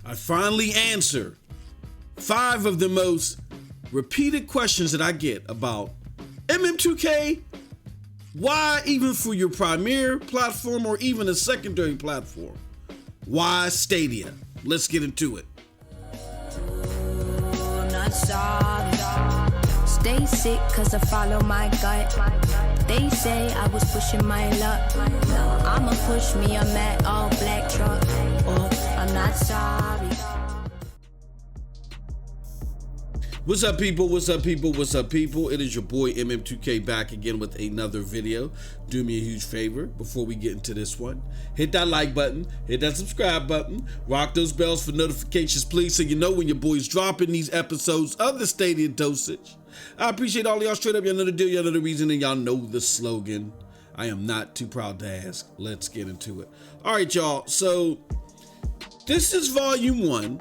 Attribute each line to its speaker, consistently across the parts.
Speaker 1: I finally answer 5 of the most repeated questions that I get about MM2K. Why, even for your primary platform or even a secondary platform? Why Stadia? Let's get into it.
Speaker 2: Stay sick cause I follow my gut. They say I was pushing my luck. I'ma push me a matte all black truck. Oh, I'm not sorry.
Speaker 1: What's up, people? What's up, people? What's up, people? It is your boy MM2K back again with another video. Do me a huge favor before we get into this one. Hit that like button, hit that subscribe button, rock those bells for notifications, please, so you know when your boy's dropping these episodes of the Stadia Dosage. I appreciate all of y'all straight up. Y'all know the deal, y'all know the reason, and y'all know the slogan. I am not too proud to ask. Let's get into it. All right, y'all. So this is volume 1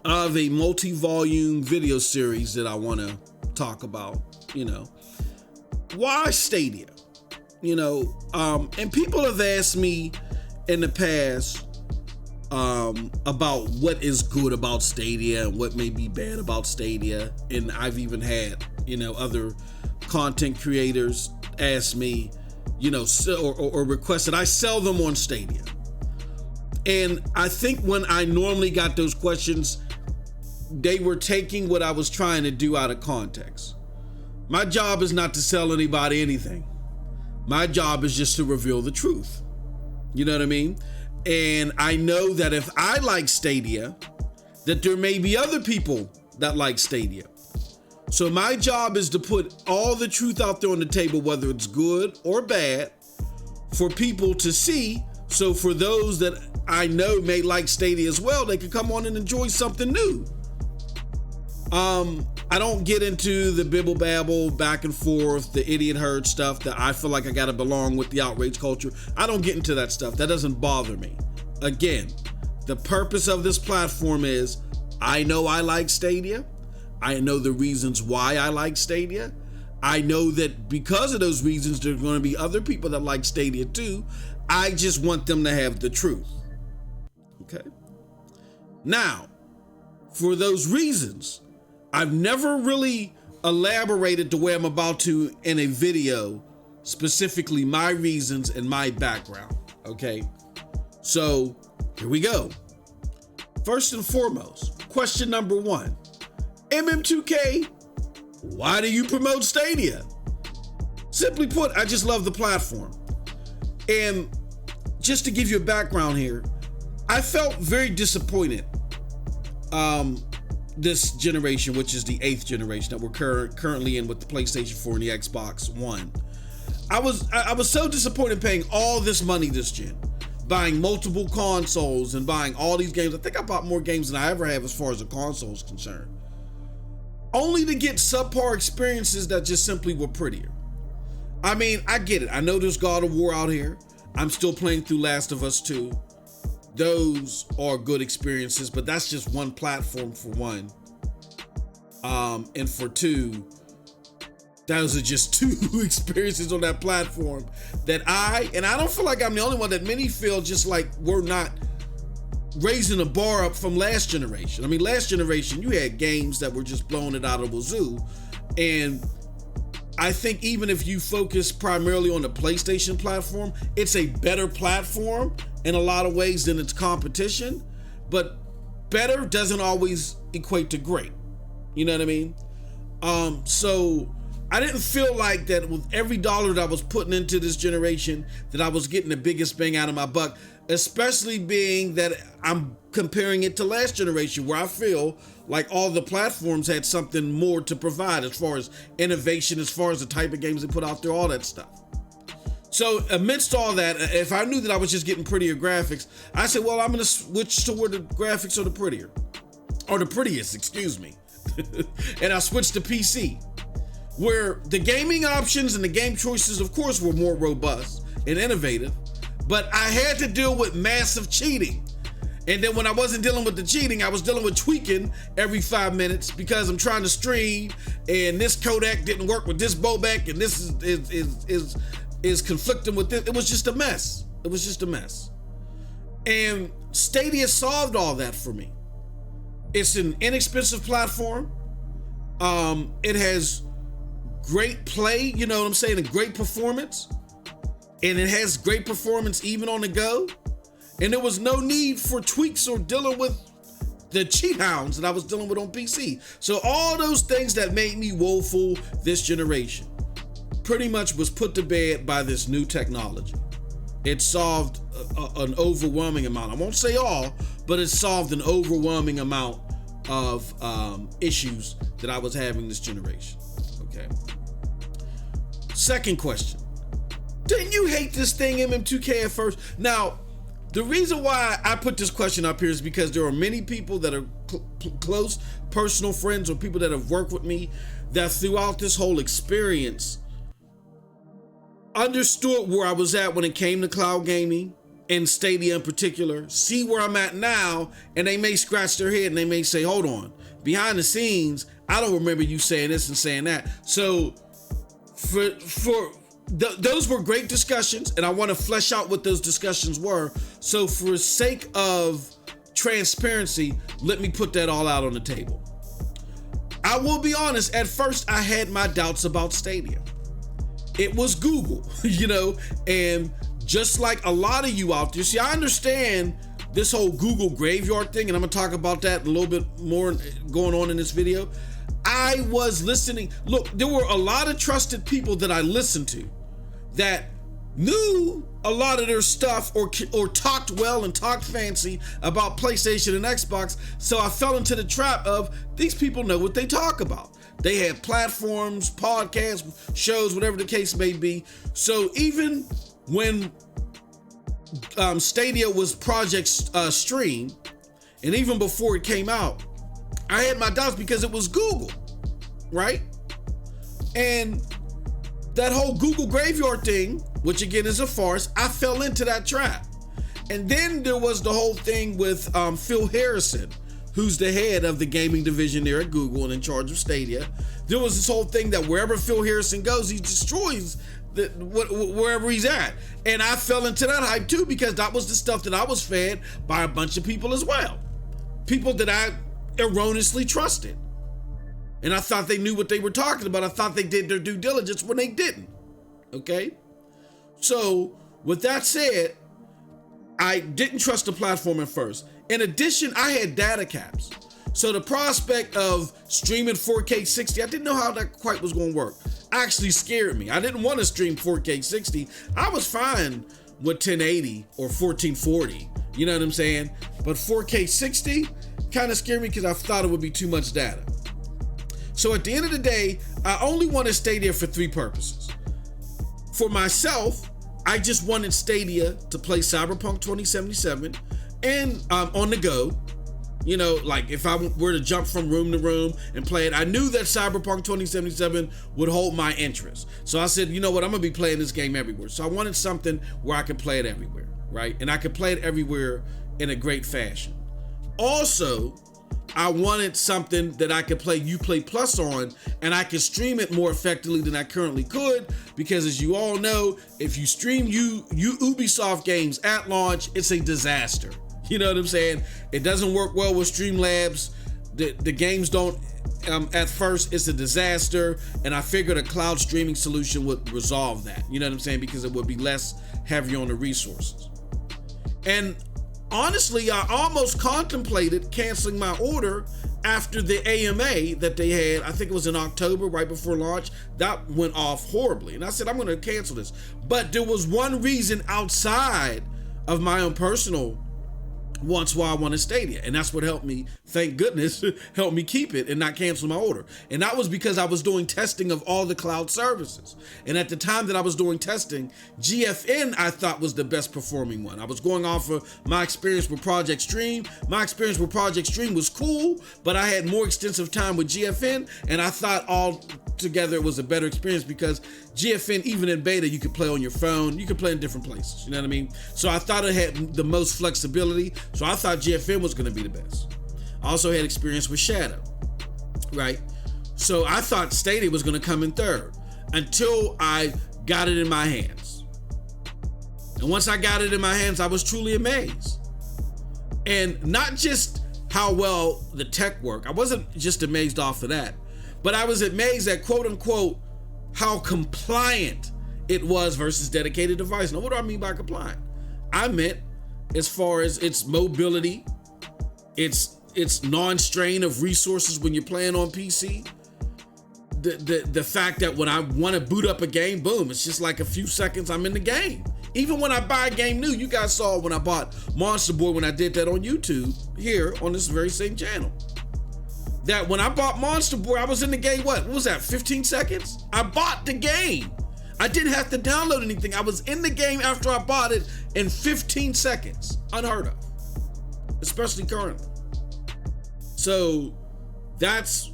Speaker 1: of a multi-volume video series that I want to talk about. Why Stadia? And people have asked me in the past about what is good about Stadia and what may be bad about Stadia. And I've even had, other content creators ask me, or request that I sell them on Stadia. And I think when I normally got those questions, they were taking what I was trying to do out of context. My job is not to sell anybody anything. My job is just to reveal the truth. You know what I mean? And I know that if I like Stadia, that there may be other people that like Stadia. So my job is to put all the truth out there on the table, whether it's good or bad, for people to see. So for those that I know may like Stadia as well, they can come on and enjoy something new. I don't get into the bibble babble back and forth, the idiot herd stuff that I feel like I gotta belong with the outrage culture. I don't get into that stuff. That doesn't bother me. Again, the purpose of this platform is I know I like Stadia. I know the reasons why I like Stadia. I know that because of those reasons, there's going to be other people that like Stadia too. I just want them to have the truth. Okay. Now, for those reasons, I've never really elaborated the way I'm about to in a video, specifically my reasons and my background. Okay. So here we go. First and foremost, question number 1. MM2K, why do you promote Stadia? Simply put, I just love the platform. And just to give you a background here, I felt very disappointed this generation, which is the 8th generation that we're currently in with the PlayStation 4 and the Xbox One. I was so disappointed paying all this money this gen, buying multiple consoles and buying all these games. I think I bought more games than I ever have as far as the console is concerned, only to get subpar experiences that just simply were prettier. I mean, I get it. I know there's God of War out here. I'm still playing through Last of Us 2. Those are good experiences, but that's just one platform for one. And for 2, those are just 2 experiences on that platform that I don't feel like I'm the only one, that many feel just like we're not raising the bar up from last generation. I mean, last generation, you had games that were just blowing it out of the wazoo. And I think even if you focus primarily on the PlayStation platform, it's a better platform in a lot of ways than its competition, but better doesn't always equate to great. You know what I mean? So I didn't feel like that with every dollar that I was putting into this generation that I was getting the biggest bang out of my buck, especially being that I'm comparing it to last generation, where I feel like all the platforms had something more to provide as far as innovation, as far as the type of games they put out there, all that stuff. So amidst all that, if I knew that I was just getting prettier graphics, I said, well, I'm going to switch toward the graphics or the prettier, or the prettiest, excuse me. And I switched to PC, where the gaming options and the game choices, of course, were more robust and innovative, but I had to deal with massive cheating. And then when I wasn't dealing with the cheating, I was dealing with tweaking every 5 minutes because I'm trying to stream and this codec didn't work with this bowback and this is conflicting with this. It was just a mess. It was just a mess. And Stadia solved all that for me. It's an inexpensive platform. It has great play, you know what I'm saying, and great performance. And it has great performance even on the go. And there was no need for tweaks or dealing with the cheat hounds that I was dealing with on PC. So all those things that made me woeful this generation pretty much was put to bed by this new technology. It solved an overwhelming amount. I won't say all, but it solved an overwhelming amount of issues that I was having this generation. Okay. Second question. Didn't you hate this thing, MM2K, at first? Now, the reason why I put this question up here is because there are many people that are close personal friends or people that have worked with me that throughout this whole experience understood where I was at when it came to cloud gaming and Stadia in particular, see where I'm at now, and they may scratch their head and they may say, hold on, behind the scenes, I don't remember you saying this and saying that. So those were great discussions, and I want to flesh out what those discussions were. So for sake of transparency, let me put that all out on the table. I will be honest, at first I had my doubts about Stadia. It was Google, you know, and just like a lot of you out there, see, I understand this whole Google graveyard thing, and I'm gonna talk about that a little bit more going on in this video. I was listening. Look, there were a lot of trusted people that I listened to that knew a lot of their stuff or talked well and talked fancy about PlayStation and Xbox. So I fell into the trap of these people know what they talk about. They had platforms, podcasts, shows, whatever the case may be. So even when Stadia was Projekt Stream, and even before it came out, I had my doubts because it was Google, right? And that whole Google graveyard thing, which again is a farce, I fell into that trap. And then there was the whole thing with Phil Harrison, who's the head of the gaming division there at Google and in charge of Stadia. There was this whole thing that wherever Phil Harrison goes, he destroys wherever he's at. And I fell into that hype too, because that was the stuff that I was fed by a bunch of people as well. People that I erroneously trusted. And I thought they knew what they were talking about. I thought they did their due diligence when they didn't. Okay? So, with that said, I didn't trust the platform at first. In addition, I had data caps. So the prospect of streaming 4K 60, I didn't know how that quite was going to work. Actually scared me. I didn't want to stream 4K 60. I was fine with 1080 or 1440. You know what I'm saying? But 4K 60 kind of scared me because I thought it would be too much data. So at the end of the day, I only wanted Stadia for three purposes. For myself, I just wanted Stadia to play Cyberpunk 2077 and on the go. You know, like if I were to jump from room to room and play it, I knew that Cyberpunk 2077 would hold my interest. So I said, you know what, I'm gonna be playing this game everywhere. So I wanted something where I could play it everywhere, right? And I could play it everywhere in a great fashion. Also, I wanted something that I could play Uplay Plus on, and I could stream it more effectively than I currently could, because as you all know, if you stream Ubisoft games at launch, it's a disaster. You know what I'm saying? It doesn't work well with Streamlabs. The games don't, at first, it's a disaster, and I figured a cloud streaming solution would resolve that. You know what I'm saying? Because it would be less heavy on the resources. And honestly, I almost contemplated canceling my order after the AMA that they had. I think it was in October, right before launch. That went off horribly. And I said, I'm going to cancel this. But there was one reason outside of my own personal wants why I wanted Stadia, and that's what helped me, thank goodness, helped me keep it and not cancel my order. And that was because I was doing testing of all the cloud services, and at the time that I was doing testing, GFN I thought was the best performing one. I was going off of my experience with Projekt Stream. My experience with Projekt Stream was cool, but I had more extensive time with GFN, and I thought all together it was a better experience because GFN, even in beta, you could play on your phone, you could play in different places, you know what I mean? So I thought it had the most flexibility, so I thought GFN was gonna be the best. I also had experience with Shadow, right? So I thought Stadia was gonna come in third until I got it in my hands. And once I got it in my hands, I was truly amazed. And not just how well the tech worked. I wasn't just amazed off of that, but I was amazed at quote unquote how compliant it was versus dedicated device. Now, what do I mean by compliant? I meant as far as its mobility, its non-strain of resources when you're playing on PC. The fact that when I want to boot up a game, boom, it's just like a few seconds, I'm in the game. Even when I buy a game new, you guys saw when I bought Monster Boy, when I did that on YouTube here on this very same channel. That when I bought Monster Boy, I was in the game, what was that, 15 seconds? I bought the game. I didn't have to download anything. I was in the game after I bought it in 15 seconds. Unheard of, especially currently. So that's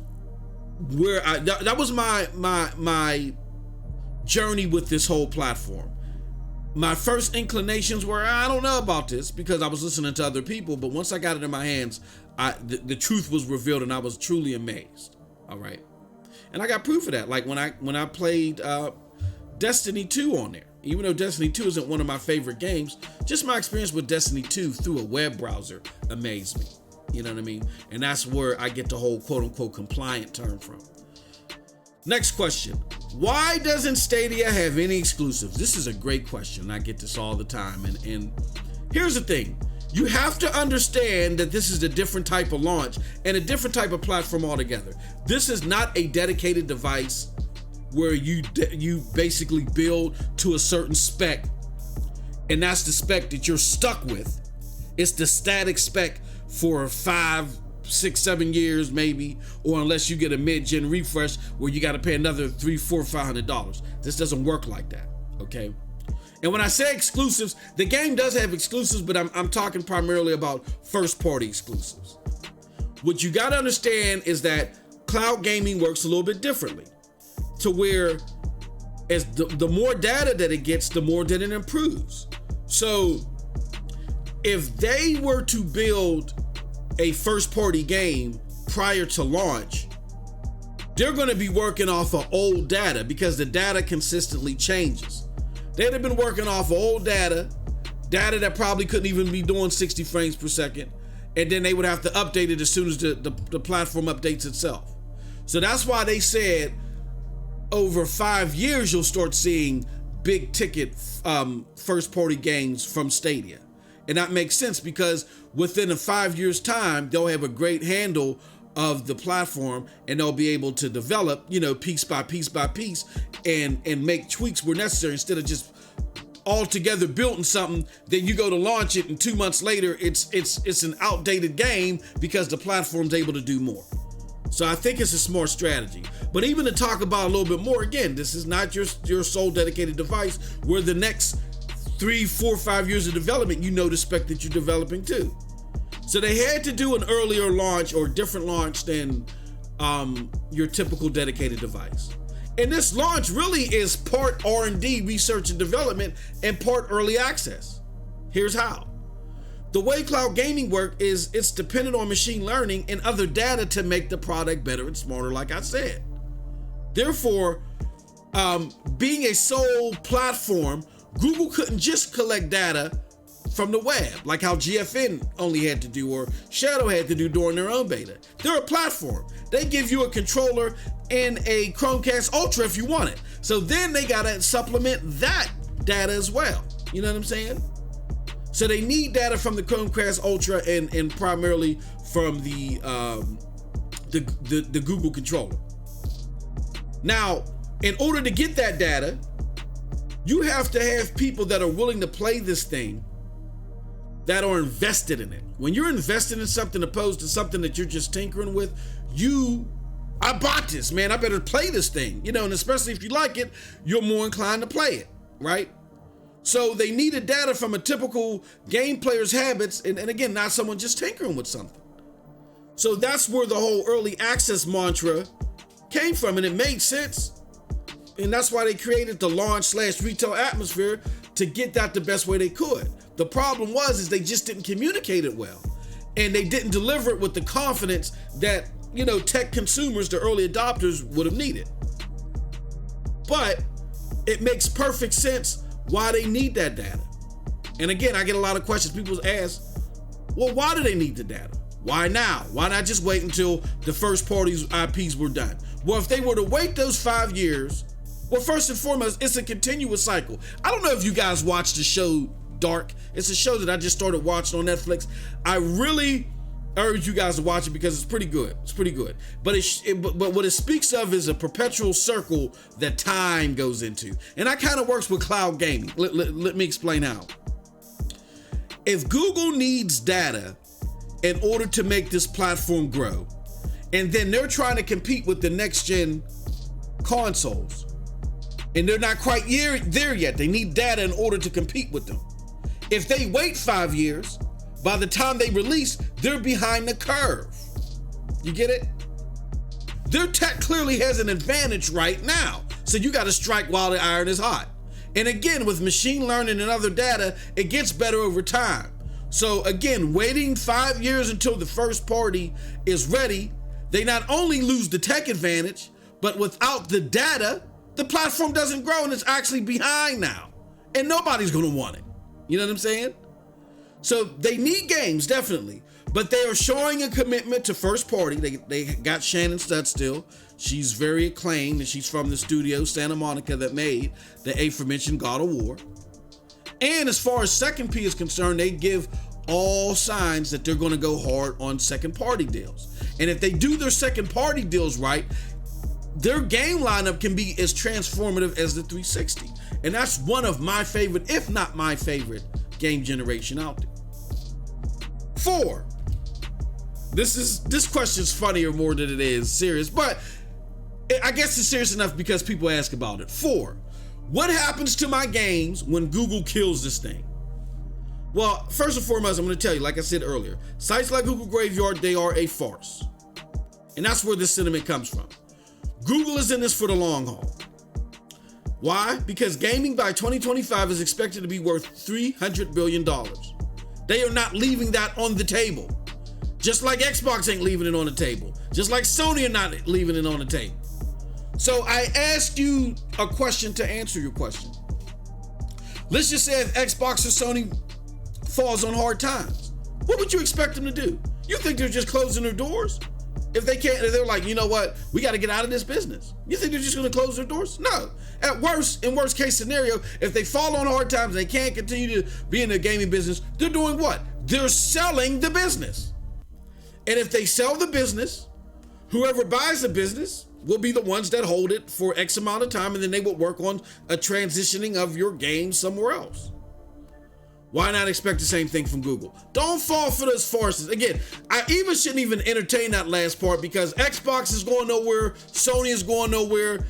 Speaker 1: where that was my journey with this whole platform. My first inclinations were, I don't know about this, because I was listening to other people, but once I got it in my hands, the truth was revealed and I was truly amazed. All right. And I got proof of that. Like when I played Destiny 2 on there, even though Destiny 2 isn't one of my favorite games, just my experience with Destiny 2 through a web browser amazed me. You know what I mean? And that's where I get the whole quote unquote compliant term from. Next question. Why doesn't Stadia have any exclusives? This is a great question. I get this all the time. And here's the thing. You have to understand that this is a different type of launch and a different type of platform altogether. This is not a dedicated device where you basically build to a certain spec, and that's the spec that you're stuck with. It's the static spec for 5, 6, 7 years maybe, or unless you get a mid-gen refresh where you got to pay another $300, $400, $500. This doesn't work like that, okay? And when I say exclusives, the game does have exclusives, but I'm talking primarily about first-party exclusives. What you got to understand is that cloud gaming works a little bit differently, to where as the more data that it gets, the more that it improves. So if they were to build a first-party game prior to launch, they're going to be working off of old data because the data consistently changes. They'd have been working off of old data that probably couldn't even be doing 60 frames per second, and then they would have to update it as soon as the platform updates itself. So that's why they said over 5 years you'll start seeing big ticket first-party games from Stadia. And that makes sense because within a 5 years time, they'll have a great handle of the platform and they'll be able to develop, piece by piece by piece and make tweaks where necessary instead of just all together building something. Then you go to launch it and 2 months later, it's an outdated game because the platform's able to do more. So I think it's a smart strategy. But even to talk about a little bit more, again, this is not your sole dedicated device where the next 3, 4, 5 years of development, the spec that you're developing too. So they had to do an earlier launch or different launch than your typical dedicated device. And this launch really is part R&D, research and development, and part early access. Here's how. The way cloud gaming works is it's dependent on machine learning and other data to make the product better and smarter, like I said. Therefore, being a sole platform, Google couldn't just collect data from the web, like how GFN only had to do or Shadow had to do during their own beta. They're a platform. They give you a controller and a Chromecast Ultra if you want it. So then they gotta supplement that data as well. You know what I'm saying? So they need data from the Chromecast Ultra and primarily from the Google controller. Now, in order to get that data, you have to have people that are willing to play this thing, that are invested in it. When you're invested in something opposed to something that you're just tinkering with, I bought this, man, I better play this thing, and especially if you like it, you're more inclined to play it, right? So they needed data from a typical game player's habits, and again, not someone just tinkering with something. So that's where the whole early access mantra came from, and it made sense. And that's why they created the launch/retail atmosphere to get that the best way they could. The problem is they just didn't communicate it well. And they didn't deliver it with the confidence that, tech consumers, the early adopters, would have needed. But it makes perfect sense why they need that data. And again, I get a lot of questions. People ask, Well, why do they need the data? Why now? Why not just wait until the first party's IPs were done? Well, if they were to wait those 5 years, well, first and foremost, it's a continuous cycle. I don't know if you guys watched the show Dark. It's a show that I just started watching on Netflix. I really urge you guys to watch it because it's pretty good. It's pretty good. But but what it speaks of is a perpetual circle that time goes into. And that kind of works with cloud gaming. Let me explain how. If Google needs data in order to make this platform grow, and then they're trying to compete with the next gen consoles, and they're not quite there yet. They need data in order to compete with them. If they wait 5 years, by the time they release, they're behind the curve. You get it? Their tech clearly has an advantage right now. So you got to strike while the iron is hot. And again, with machine learning and other data, it gets better over time. So again, waiting 5 years until the first party is ready, they not only lose the tech advantage, but without the data, the platform doesn't grow and it's actually behind now. And nobody's going to want it. You know what I'm saying? So they need games, definitely. But they are showing a commitment to first party. They got Shannon Studstill. She's very acclaimed, and she's from the studio Santa Monica that made the aforementioned God of War. And as far as Second P is concerned, they give all signs that they're going to go hard on second party deals. And if they do their second party deals right, their game lineup can be as transformative as the 360. And that's one of my favorite, if not my favorite, game generation out there. 4. This question's funnier more than it is serious, but I guess it's serious enough because people ask about it. 4. What happens to my games when Google kills this thing? Well, first and foremost, I'm going to tell you, like I said earlier, sites like Google Graveyard, they are a farce. And that's where this sentiment comes from. Google is in this for the long haul. Why? Because gaming by 2025 is expected to be worth $300 billion. They are not leaving that on the table. Just like Xbox ain't leaving it on the table. Just like Sony are not leaving it on the table. So I asked you a question to answer your question. Let's just say if Xbox or Sony falls on hard times, what would you expect them to do? You think they're just closing their doors? If they can't, they're like, you know what? We got to get out of this business. You think they're just going to close their doors? No. At worst, in worst case scenario, if they fall on hard times and they can't continue to be in the gaming business, they're doing what? They're selling the business. And if they sell the business, whoever buys the business will be the ones that hold it for X amount of time, and then they will work on a transitioning of your game somewhere else. Why not expect the same thing from Google? Don't fall for those farces. Again, I shouldn't even entertain that last part because Xbox is going nowhere, Sony is going nowhere.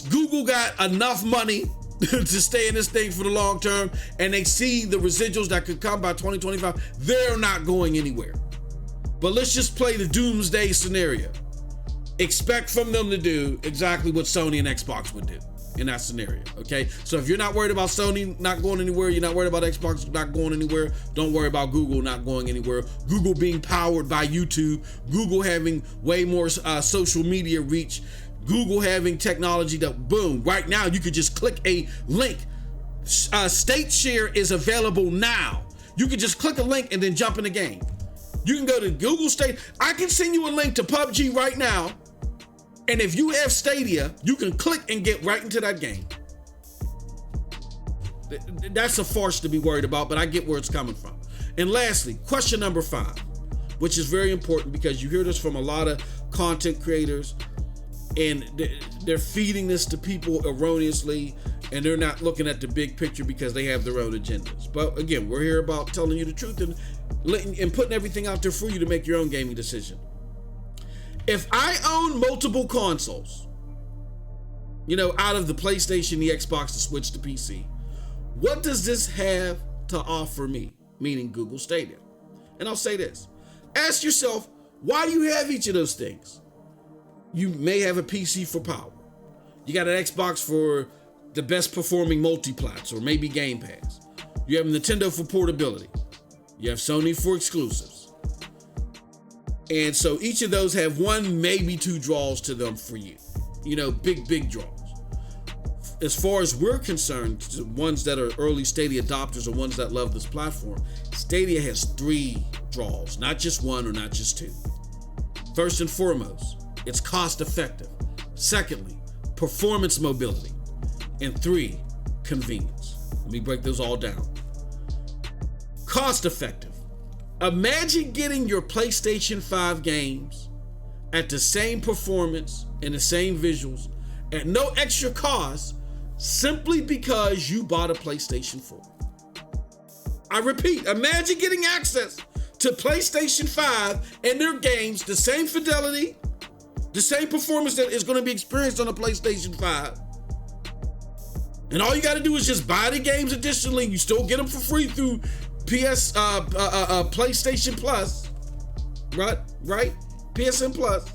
Speaker 1: Google got enough money to stay in this thing for the long term, and they see the residuals that could come by 2025. They're not going anywhere. But let's just play the doomsday scenario. Expect from them to do exactly what Sony and Xbox would do in that scenario, okay? So if you're not worried about Sony not going anywhere, you're not worried about Xbox not going anywhere, don't worry about Google not going anywhere. Google being powered by YouTube, Google having way more social media reach, Google having technology that, boom, right now you could just click a link. State share is available now. You can just click a link and then jump in the game. You can go to Google State. I can send you a link to PUBG right now. And if you have Stadia, you can click and get right into that game. That's a farce to be worried about, but I get where it's coming from. And lastly, question number 5, which is very important because you hear this from a lot of content creators and they're feeding this to people erroneously and they're not looking at the big picture because they have their own agendas. But again, we're here about telling you the truth and putting everything out there for you to make your own gaming decision. If I own multiple consoles, out of the PlayStation, the Xbox, the Switch, the PC, what does this have to offer me? Meaning Google Stadia. And I'll say this. Ask yourself, why do you have each of those things? You may have a PC for power. You got an Xbox for the best performing multiplats or maybe Game Pass. You have Nintendo for portability. You have Sony for exclusives. And so each of those have one, maybe 2 draws to them for you. Big draws. As far as we're concerned, the ones that are early Stadia adopters or ones that love this platform, Stadia has 3 draws, not just one or not just two. First and foremost, it's cost effective. Secondly, performance mobility. And 3, convenience. Let me break those all down. Cost effective. Imagine getting your PlayStation 5 games at the same performance and the same visuals at no extra cost simply because you bought a PlayStation 4. I repeat, imagine getting access to PlayStation 5 and their games, the same fidelity, the same performance that is going to be experienced on a PlayStation 5. And all you got to do is just buy the games additionally. You still get them for free through PlayStation Plus, right? PSN Plus.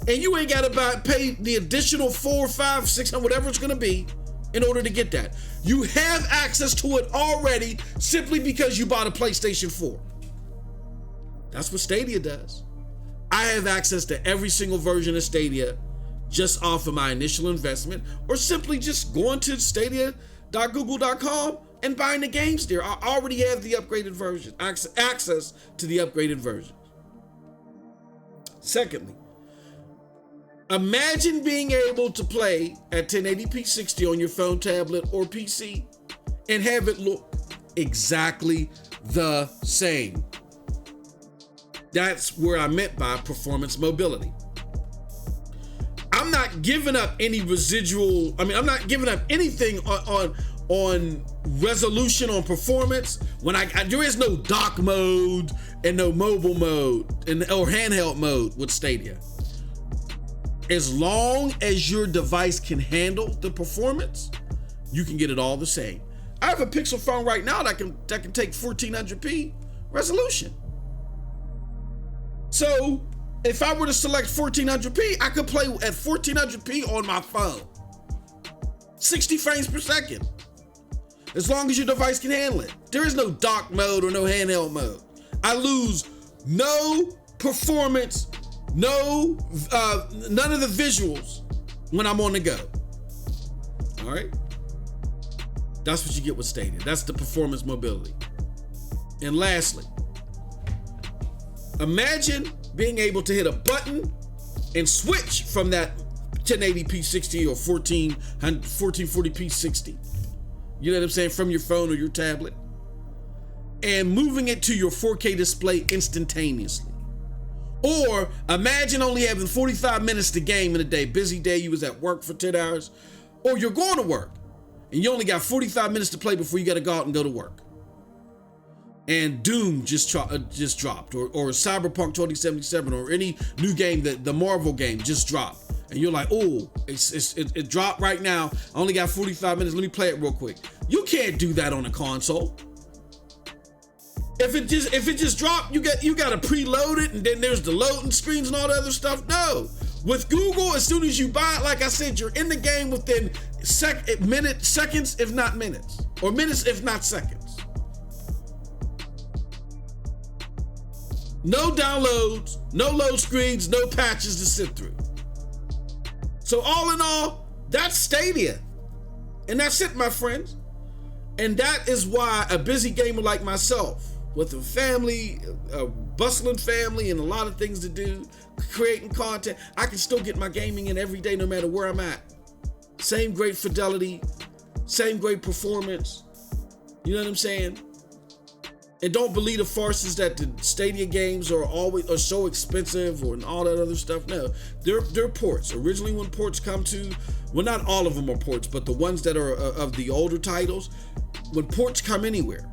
Speaker 1: And you ain't got to pay the additional $400, $500, $600, whatever it's going to be in order to get that. You have access to it already simply because you bought a PlayStation 4. That's what Stadia does. I have access to every single version of Stadia just off of my initial investment, or simply just going to stadia.google.com and buying the games there. I already have the upgraded version, access to the upgraded version. Secondly, imagine being able to play at 1080p 60 on your phone, tablet, or PC and have it look exactly the same. That's where I meant by performance mobility. I'm not giving up any residual. I'm not giving up anything on resolution, on performance. When there is no dock mode and no mobile mode or handheld mode with Stadia. As long as your device can handle the performance, you can get it all the same. I have a Pixel phone right now that can take 1400p resolution. So if I were to select 1400p, I could play at 1400p on my phone. 60 frames per second. As long as your device can handle it. There is no dock mode or no handheld mode. I lose no performance, none of the visuals when I'm on the go. All right? That's what you get with Stadia. That's the performance mobility. And lastly, imagine being able to hit a button and switch from that 1080p 60 or 1440p 60. You know what I'm saying? From your phone or your tablet. And moving it to your 4K display instantaneously. Or imagine only having 45 minutes to game in a day. Busy day, you was at work for 10 hours. Or you're going to work and you only got 45 minutes to play before you got to go out and go to work. And Doom just dropped, or Cyberpunk 2077, or any new game that the Marvel game just dropped, and you're like, oh, it dropped right now. I only got 45 minutes. Let me play it real quick. You can't do that on a console. If it just dropped, you got to preload it, and then there's the loading screens and all the other stuff. No, with Google, as soon as you buy it, like I said, you're in the game within seconds, if not minutes, or minutes, if not seconds. No downloads, no load screens, no patches to sit through. So all in all, that's Stadia. And that's it, my friends. And that is why a busy gamer like myself, with a family, a bustling family, and a lot of things to do, creating content, I can still get my gaming in every day no matter where I'm at. Same great fidelity, same great performance. You know what I'm saying? And don't believe the farces that the Stadia games are so expensive and all that other stuff. No, they're ports. Originally, when ports come to, well, not all of them are ports, but the ones that are of the older titles, when ports come anywhere,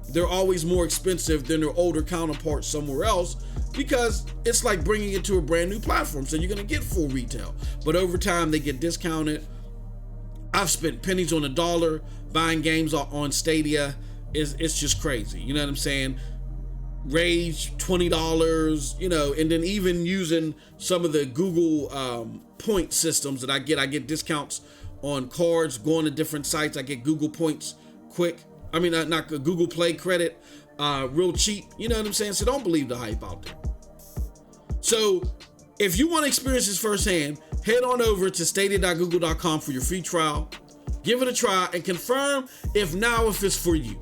Speaker 1: they're always more expensive than their older counterparts somewhere else, because it's like bringing it to a brand new platform. So you're gonna get full retail, but over time they get discounted. I've spent pennies on the dollar buying games on Stadia. It's just crazy. You know what I'm saying? Rage, $20, and then even using some of the Google point systems that I get discounts on cards, going to different sites. I get Google points quick. Not Google Play credit, real cheap. You know what I'm saying? So don't believe the hype out there. So if you want to experience this firsthand, head on over to stadia.google.com for your free trial. Give it a try and confirm if it's for you.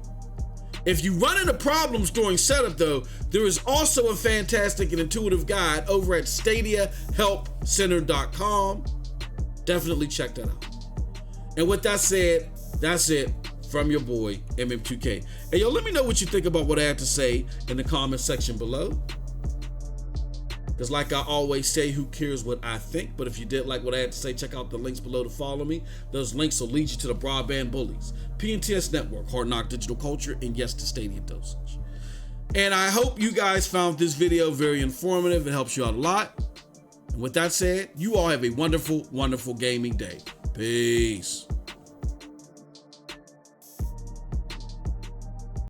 Speaker 1: If you run into problems during setup though, there is also a fantastic and intuitive guide over at StadiaHelpCenter.com. Definitely check that out. And with that said, that's it from your boy, MM2K. Hey, yo, let me know what you think about what I had to say in the comment section below. Because like I always say, who cares what I think? But if you did like what I had to say, check out the links below to follow me. Those links will lead you to the Broadband Bullies, PNTS Network, Hard Knock Digital Culture, and yes, the Stadia Dosage. And I hope you guys found this video very informative. It helps you out a lot. And with that said, you all have a wonderful, wonderful gaming day. Peace.